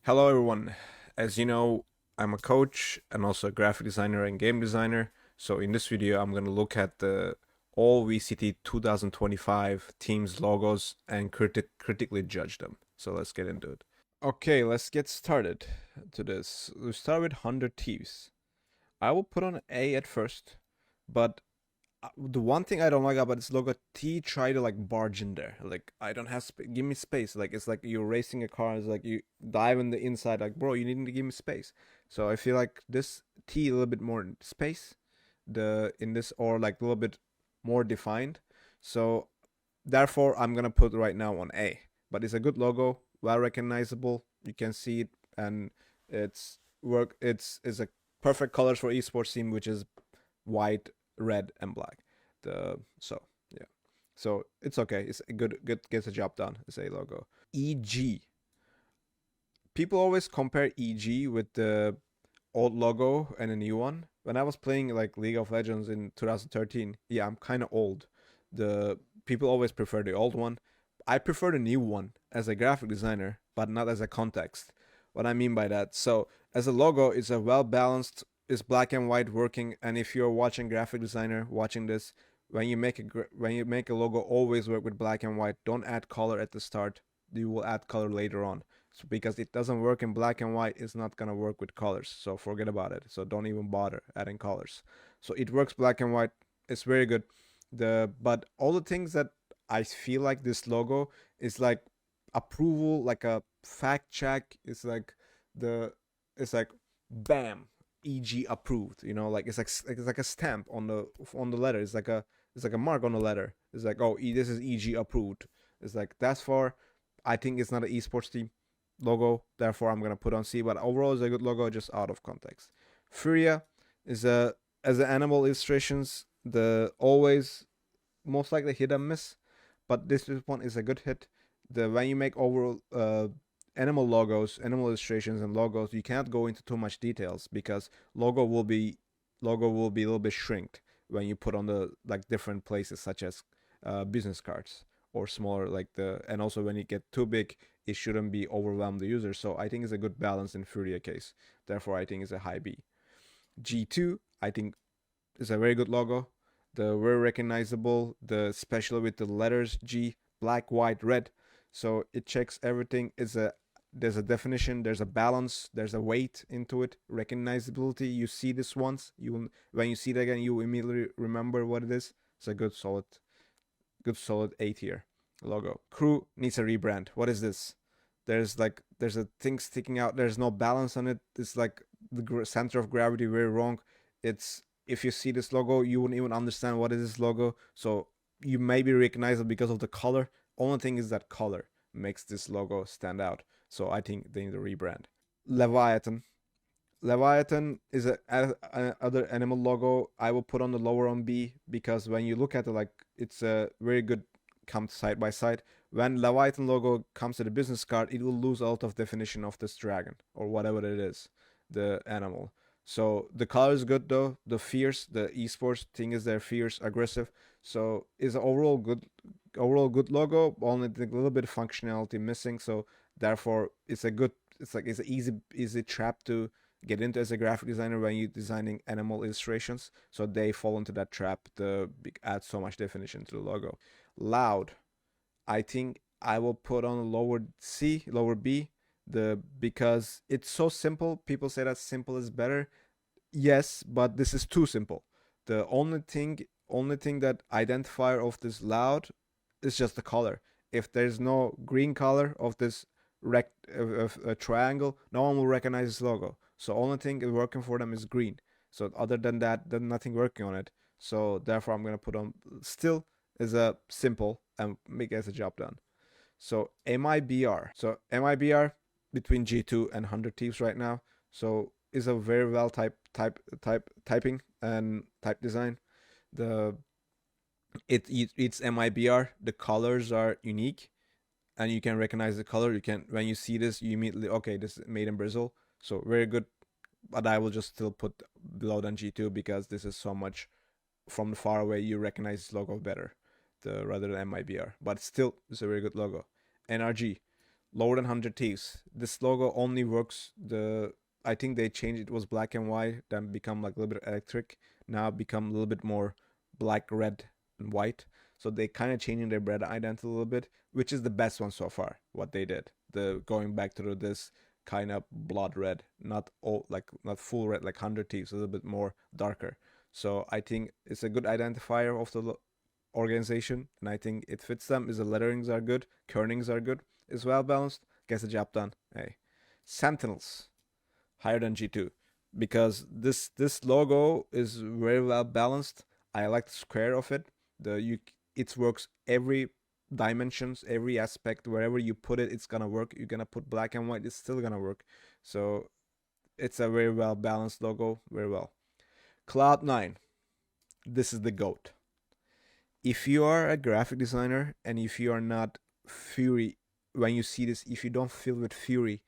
Hello, everyone. As you know, I'm a coach and also a graphic designer and game designer. So in this video, I'm going to look at the all VCT 2025 teams logos and critically judge them. So let's get into it. Okay, let's get started to this. We'll start with 100 Thieves. I will put on A at first, but the one thing I don't like about this logo, T try to like barge in there. Like I don't have give me space. Like it's like you're racing a car. It's like you dive in the inside. Like bro, you need to give me space. So I feel like this T a little bit more space. The in this or like a little bit more defined. So therefore I'm gonna put right now on A. But it's a good logo, well recognizable. You can see it, and it's work. It's a perfect colors for esports team, which is white, red, and black. The so yeah, so it's okay. It's a good gets the job done. It's a logo. EG. People always compare EG with the old logo and a new one. When I was playing like League of Legends in 2013, yeah, I'm kind of old. The people always prefer the old one. I prefer the new one as a graphic designer, but not as a context. What I mean by that, so as a logo, it's a well balanced, it's black and white working. And if you're watching graphic designer watching this, when you make a logo, always work with black and white. Don't add color at the start. You will add color later on. So because it doesn't work in black and white, it's not gonna work with colors. So forget about it. So don't even bother adding colors. So it works black and white. It's very good. But all the things that I feel like this logo is like approval, like a fact check. The it's like bam, EG approved. You know, like it's like a stamp on the letter. It's like a mark on the letter. It's like, oh, this is EG approved. It's like that's for. I think it's not an esports team logo. Therefore, I'm gonna put on C. But overall, it's a good logo, just out of context. Furia is a as the animal illustrations. The always most likely hit and miss, but this one is a good hit. The when you make overall animal logos, animal illustrations, and logos, you can't go into too much details because logo will be a little bit shrinked when you put on the like different places such as business cards or smaller like the and also when you get too big it shouldn't be overwhelm the user. So I think it's a good balance in Furia case. Therefore I think it's a high B. G2 I think is a very good logo. The very recognizable, the especially with the letters G, black, white, red. So it checks everything. There's a definition, there's a balance, there's a weight into it, recognizability. You see this once, you when you see it again, you immediately remember what it is. It's a good solid A tier logo. Crew needs a rebrand. What is this? There's a thing sticking out. There's no balance on it. It's like the center of gravity very wrong. It's if you see this logo, you wouldn't even understand what is this logo. So you may be recognizable because of the color. Only thing is that color makes this logo stand out. So I think they need a rebrand. Leviathan. Leviathan is a other animal logo. I will put on the lower on B because when you look at it, like it's a very good come side by side. When Leviathan logo comes to the business card, it will lose a lot of definition of this dragon or whatever it is, the animal. So the color is good though. The fierce, the esports thing is they're fierce, aggressive. So is overall good logo. Only a little bit of functionality missing. So therefore, it's a good. It's like it's an easy trap to get into as a graphic designer when you're designing animal illustrations. So they fall into that trap to add so much definition to the logo. Loud. I think I will put on a lower C, lower B, the because it's so simple. People say that simple is better. Yes, but this is too simple. The only thing that identifier of this loud is just the color. If there's no green color of this of a triangle, no one will recognize this logo. So only thing working for them is green. So other than that, there's nothing working on it. So therefore, I'm gonna put on still is a simple and make as a job done. So MIBR. So MIBR between G2 and 100 Thieves right now. So is a very well typing and type design. The it's MIBR. The colors are unique, and you can recognize the color. You can when you see this, you immediately okay, this is made in Brazil. So very good. But I will just still put below than G2 because this is so much from far away. You recognize this logo better, rather than MIBR. But still, it's a very good logo. NRG. lower than 100 thieves. This logo only works I think they changed it was black and white, then become like a little bit electric, now become a little bit more black, red, and white. So they kind of changing their brand identity a little bit, which is the best one so far. What they did, the going back to this kind of blood red, not all like not full red like 100 thieves, a little bit more darker. So I think it's a good identifier of the organization, and I think it fits them. Is the letterings are good, kernings are good, is well balanced, gets the job done. Hey, Sentinels higher than G2 because this logo is very well balanced. I like the square of it. It works every dimensions, every aspect. Wherever you put it, it's gonna work. You're gonna put black and white, it's still gonna work. So it's a very well balanced logo, very well. Cloud9, this is the goat. If you are a graphic designer and if you are not fury when you see this, if you don't feel with fury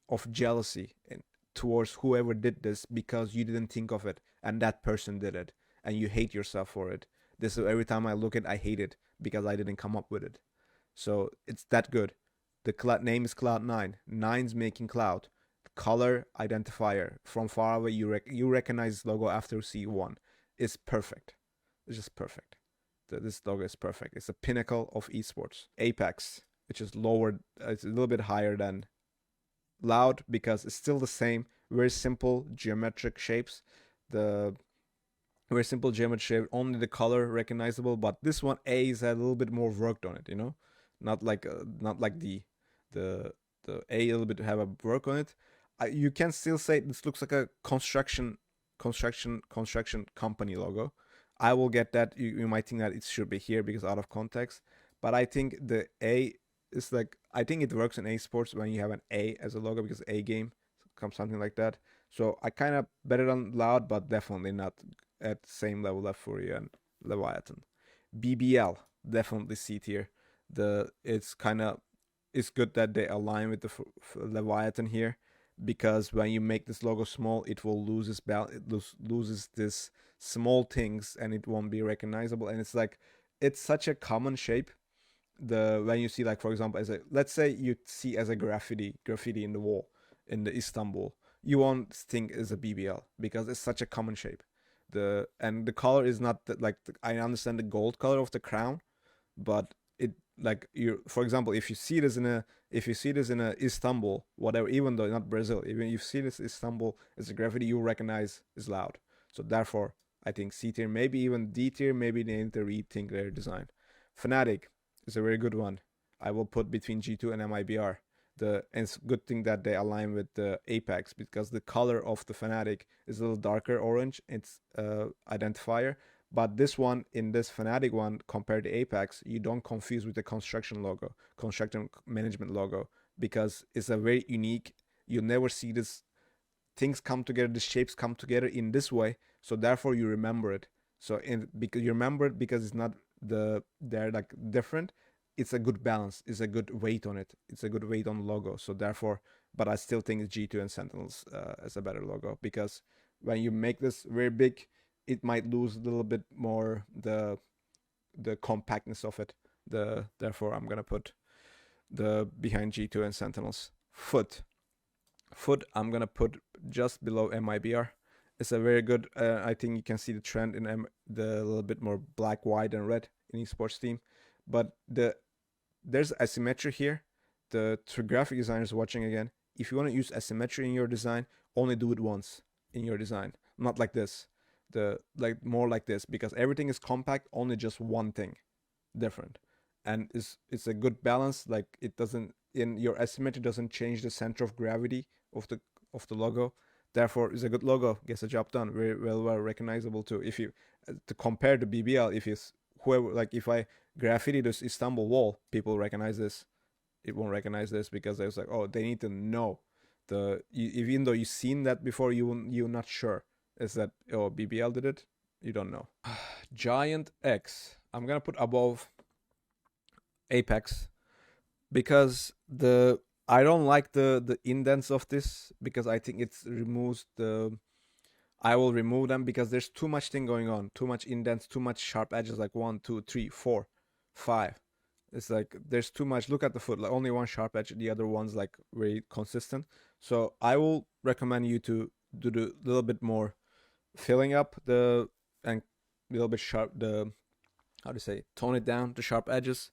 of jealousy and towards whoever did this because you didn't think of it and that person did it and you hate yourself for it. This is every time I look at it, I hate it because I didn't come up with it. So it's that good. The name is Cloud9. Nine's making cloud. Color identifier. From far away, you recognize this logo after you see one. It's perfect. It's just perfect. This logo is perfect. It's a pinnacle of esports. Apex, which is lower, it's a little bit higher than Loud because it's still the same. Very simple geometric shapes. The very simple geometric shape, only the color recognizable. But this one A is a little bit more worked on it. Not like the A a little bit have a work on it. You can still say this looks like a construction company logo. I will get that. You might think that it should be here because out of context, but I think the A is like I think it works in A sports when you have an A as a logo because A game comes something like that. So I kind of better than Loud, but definitely not at the same level as Fury and Leviathan. BBL definitely C tier. It's good that they align with the Leviathan here because when you make this logo small, it will lose its it loses this small things and it won't be recognizable. And it's such a common shape. When you see like for example as a let's say you see as a graffiti in the wall in the Istanbul, you won't think as a BBL because it's such a common shape. The color is not that like I understand the gold color of the crown, but it like you for example if you see this in a Istanbul whatever, even though not Brazil, even if you see this Istanbul as a graffiti, you recognize is Loud. So therefore I think C tier, maybe even D tier, maybe they need to rethink their design. Fnatic is a very good one. I will put between G2 and MIBR. And it's a good thing that they align with the Apex because the color of the Fnatic is a little darker orange. It's identifier. But this one, in this Fnatic one, compared to Apex, you don't confuse with the construction management logo, because it's a very unique. You'll never see this things come together, the shapes come together in this way. So therefore, you remember it. Because you remember it because it's not they're like different. It's a good balance. It's a good weight on it. It's a good weight on the logo. So therefore, but I still think G2 and Sentinels as a better logo because when you make this very big, it might lose a little bit more the compactness of it. Therefore I'm gonna put the behind G2 and Sentinels. Foot I'm gonna put just below MIBR. It's a very good. I think you can see the trend in the little bit more black, white, and red in esports team, but there's asymmetry here. The graphic designers watching again, if you want to use asymmetry in your design, only do it once in your design, not like this. More like this, because everything is compact, only just one thing different, and it's a good balance. Like it doesn't in your asymmetry doesn't change the center of gravity of the logo. Therefore, it's a good logo, gets the job done, very well recognizable too. If you to compare to BBL, if it's whoever, like if I graffiti this Istanbul wall, people recognize this. It won't recognize this because it's like, oh, they need to know even though you've seen that before, you're not sure. Is that, oh, BBL did it? You don't know. Giant X. I'm gonna put above Apex because I don't like the indents of this because I think it removes the. I will remove them because there's too much thing going on, too much indents, too much sharp edges, like 1, 2, 3, 4, 5. It's like there's too much. Look at the foot, like only one sharp edge, the other one's like very consistent. So I will recommend you to do the little bit more filling up the and a little bit sharp the how to say tone it down the sharp edges.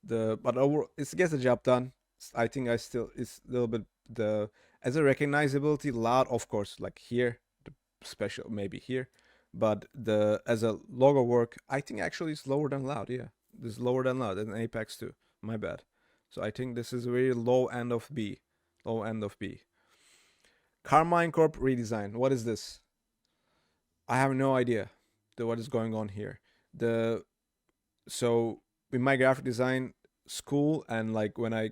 The but over it gets the job done. I think I still it's a little bit the as a recognizability loud of course like here the special maybe here, but the as a logo work I think actually it's lower than loud. Yeah, this is lower than loud and Apex too. My bad. So I think this is a very low end of B. Low end of B. Carmine Corp redesign. What is this? I have no idea what is going on here. The so in my graphic design school and like when I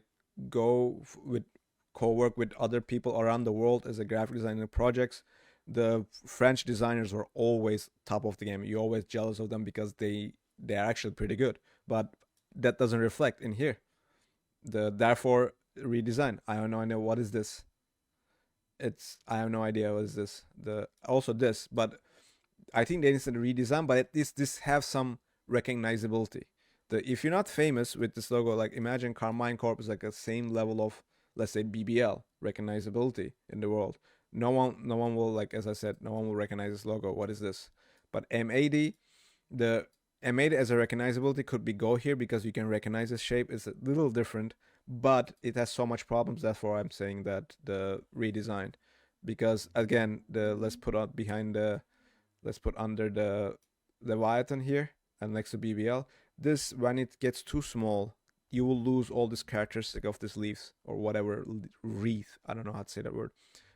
go with co-work with other people around the world as a graphic designer projects, the French designers are always top of the game. You're always jealous of them because they're actually pretty good, but that doesn't reflect in here. The therefore redesign. I don't know. I know what is this. It's I have no idea what is this. The also this, but I think they need to redesign, but at least this have some recognizability. If you're not famous with this logo, like imagine Carmine Corp is like a same level of let's say BBL recognizability in the world. No one will like as I said, no one will recognize this logo. What is this? But M80, the M80 as a recognizability could be go here because you can recognize this shape. It's a little different, but it has so much problems. That's why I'm saying that the redesign, because again, the let's put out behind the let's put under the Leviathan here and next to BBL. This, when it gets too small, you will lose all this characteristic of this leaves or whatever wreath. I don't know how to say that word.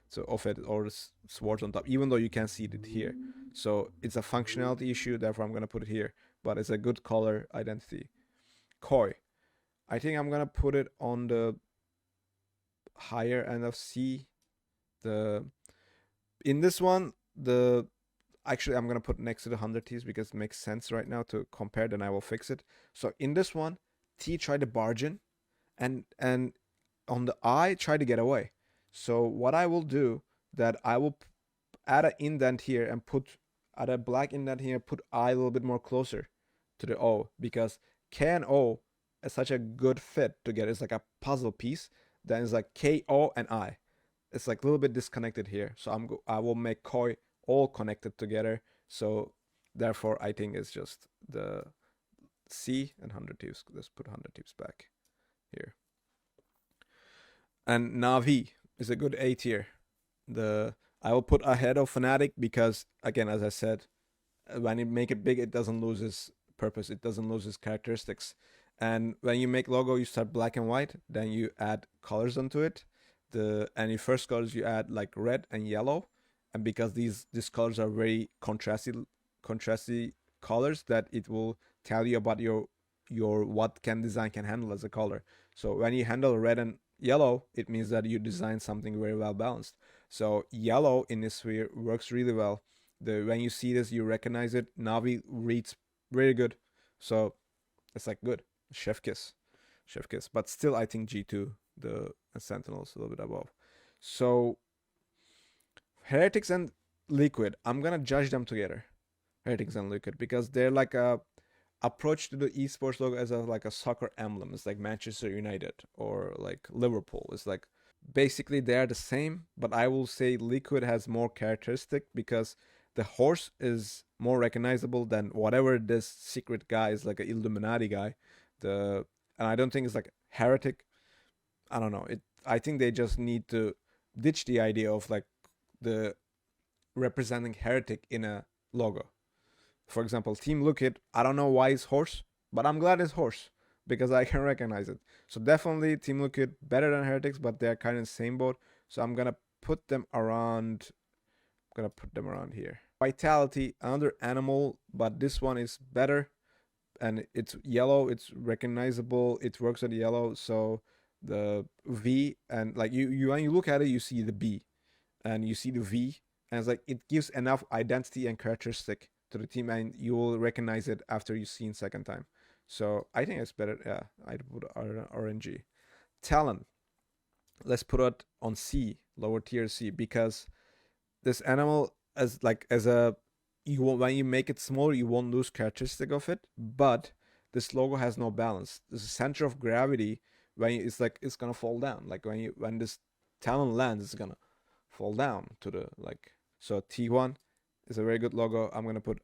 So of it or swords on top, even though you can see it here. So it's a functionality issue. Therefore, I'm gonna put it here. But it's a good color identity. Koi. I think I'm gonna put it on the higher end of C. The in this one, the actually I'm gonna put next to the 100 T's because it makes sense right now to compare. Then I will fix it. So in this one, T tried to barge in, and on the I try to get away. So what I will do that I will add an indent here and add a black indent here. Put I a little bit more closer to the O because K and O is such a good fit together. It's like a puzzle piece. Then it's like K O and I. It's like a little bit disconnected here. So I will make Koi all connected together. So therefore, I think it's just the C and 100 tips. Let's put 100 tips back here. And Navi is a good A tier. The I will put ahead of Fnatic because again, as I said, when you make it big, it doesn't lose its purpose. It doesn't lose its characteristics. And when you make logo, you start black and white. Then you add colors onto it. And your first colors you add like red and yellow. And because these colors are very contrasty colors, that it will tell you about your what can design can handle as a color. So when you handle red and yellow, it means that you design something very well balanced. So yellow in this sphere works really well. When you see this, you recognize it. Navi reads very good. So it's like good. Chef kiss. Chef kiss. But still I think G2, the Sentinels a little bit above. So Heretics and Liquid, I'm gonna judge them together. Heretics and Liquid, because they're like a approach to the esports logo as like a soccer emblem. It's like Manchester United or like Liverpool. It's like basically they're the same, but I will say Liquid has more characteristic because the horse is more recognizable than whatever this secret guy is, like an Illuminati guy. And I don't think it's like heretic. I don't know. I think they just need to ditch the idea of like the representing heretic in a logo. For example, Team Liquid, I don't know why it's horse, but I'm glad it's horse because I can recognize it. So definitely Team Liquid better than Heretics, but they're kind of the same boat. So I'm gonna put them around. I'm gonna put them around here. Vitality, another animal, but this one is better, and it's yellow. It's recognizable. It works on the yellow. So the V and like you when you look at it, you see the B, and you see the V, and it's like it gives enough identity and characteristic to the team, and you will recognize it after you've seen second time. So I think it's better. Yeah, I'd put RNG. Talon, let's put it on C, lower tier C, because this animal as a when you make it smaller, you won't lose characteristic of it, but this logo has no balance. The center of gravity, it's like it's gonna fall down. Like when this talon lands, it's gonna fall down to the like. So T1 is a very good logo. I'm gonna put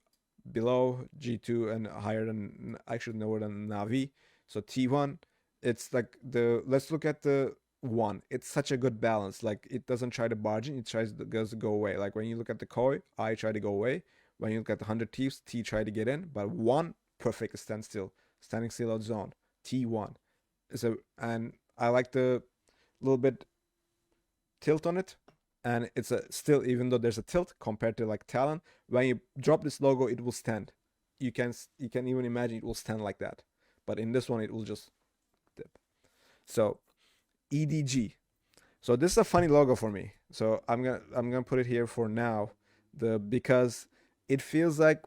below G2 and higher than, actually lower than Navi. So T1, it's like the, let's look at the one. It's such a good balance. Like it doesn't try to barge in, it tries to go away. Like when you look at the Koi, I try to go away. When you look at the 100 Thieves, T try to get in, but one perfect standstill, standing still out zone. T1 is a, and I like the little bit tilt on it, and it's a still, even though there's a tilt compared to like Talon, when you drop this logo, it will stand. You can even imagine it will stand like that, but in this one it will just dip. So EDG. So this is a funny logo for me. So I'm gonna put it here for now, because it feels like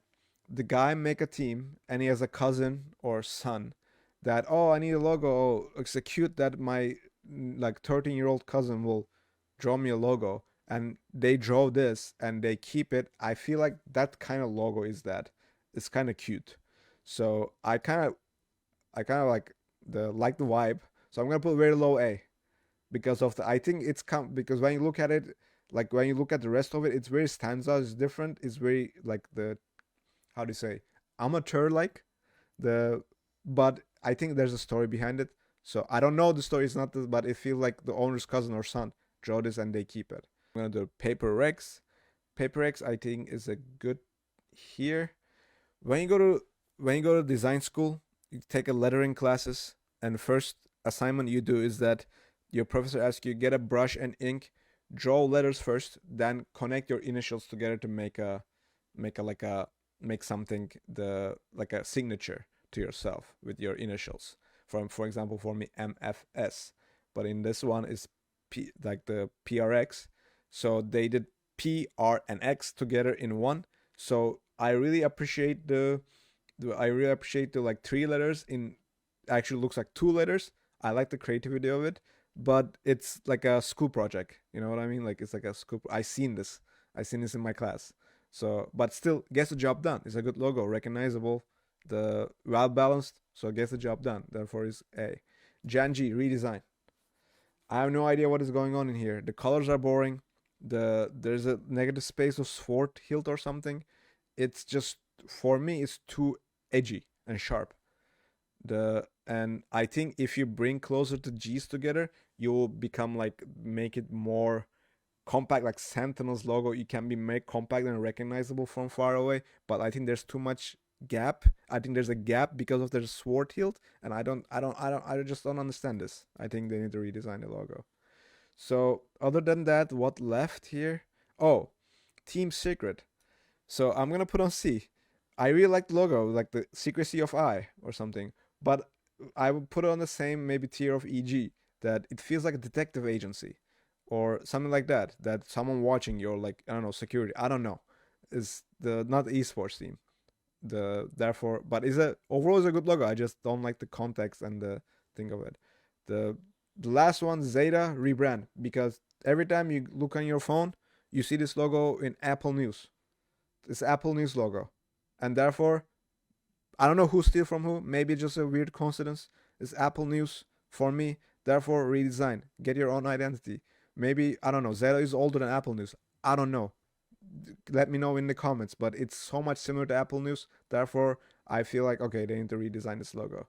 the guy make a team and he has a cousin or son that, oh, I need a logo. Oh, it's a cute that my like 13-year-old cousin will draw me a logo, and they draw this and they keep it. I feel like that kind of logo is that. It's kind of cute. So I kind of like the vibe. So I'm gonna put very low A because of the, I think it's because when you look at it, like when you look at the rest of it, it's very stanza. It's different. It's very like the, how do you say, amateur like the, but I think there's a story behind it. So I don't know the story is not this, but it feels like the owner's cousin or son draw this and they keep it. I'm gonna do Paper Rex. Paper Rex I think is a good here. When you go to design school, you take a lettering classes, and first assignment you do is that your professor asks you get a brush and ink, draw letters first, then connect your initials together to make something, the like a signature to yourself with your initials. For example, for me MFS, but in this one is like the PRX. So they did P, R, and X together in one. So I really appreciate the like 3 letters in, actually looks like 2 letters. I like the creativity of it, but it's like a school project. You know what I mean? Like it's like a school. I seen this in my class. So, but still gets the job done. It's a good logo, recognizable, the well balanced. So it gets the job done. Therefore, is A. Janji redesign. I have no idea what is going on in here. The colors are boring. There's a negative space of sword hilt or something. It's just, for me it's too edgy and sharp. And I think if you bring closer the G's together, you will become like, make it more compact, like Sentinel's logo. You can be made compact and recognizable from far away, but I think there's too much gap. I think there's a gap because of their sword hilt, and I just don't understand this. I think they need to redesign the logo. So other than that, what left here? Oh, Team Secret. So I'm gonna put on C. I really like the logo, like the secrecy of I or something. But I would put it on the same maybe tier of EG, that it feels like a detective agency or something like that. That someone watching you, or like, I don't know, security. I don't know. Is the not the esports team. Therefore, but is a overall is a good logo. I just don't like the context and the thing of it. The the last one, Zeta rebrand, because every time you look on your phone, you see this logo in Apple News. This Apple News logo, and therefore I don't know who steal from who. Maybe just a weird coincidence. It's Apple News for me. Therefore, redesign. Get your own identity. Maybe, I don't know, Zeta is older than Apple News. I don't know. Let me know in the comments. But it's so much similar to Apple News. Therefore, I feel like, okay, they need to redesign this logo.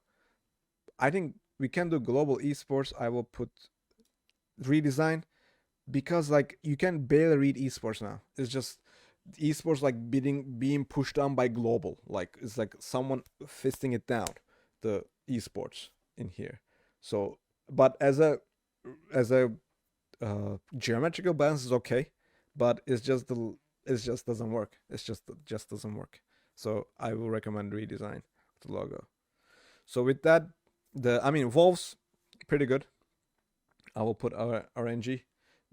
I think we can do global esports. I will put redesign, because like you can barely read esports now. It's just esports like being pushed down by global. Like it's like someone fisting it down, the esports in here. So, but as a geometrical balance is okay, but it just doesn't work. Just doesn't work. So I will recommend redesign the logo. So with that, Wolves pretty good. I will put our RNG.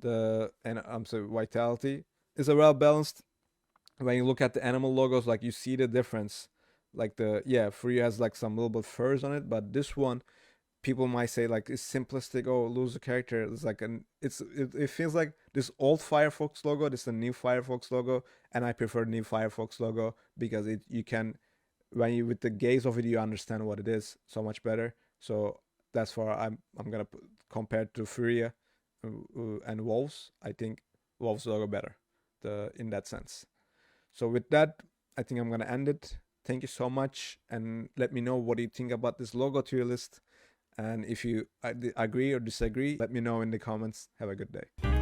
And I'm sorry, Vitality is a well balanced. When you look at the animal logos, like you see the difference. Like Free has like some little bit furs on it, but this one, people might say like it's simplistic. Oh, lose the character. It's like it feels like this old Firefox logo. This is the new Firefox logo, and I prefer new Firefox logo because you can when you with the gaze of it, you understand what it is so much better. So that's why I'm gonna compare to Furia and Wolves. I think Wolves logo better, in that sense. So with that, I think I'm gonna end it. Thank you so much, and let me know what you think about this logo tier list. And if you agree or disagree, let me know in the comments. Have a good day.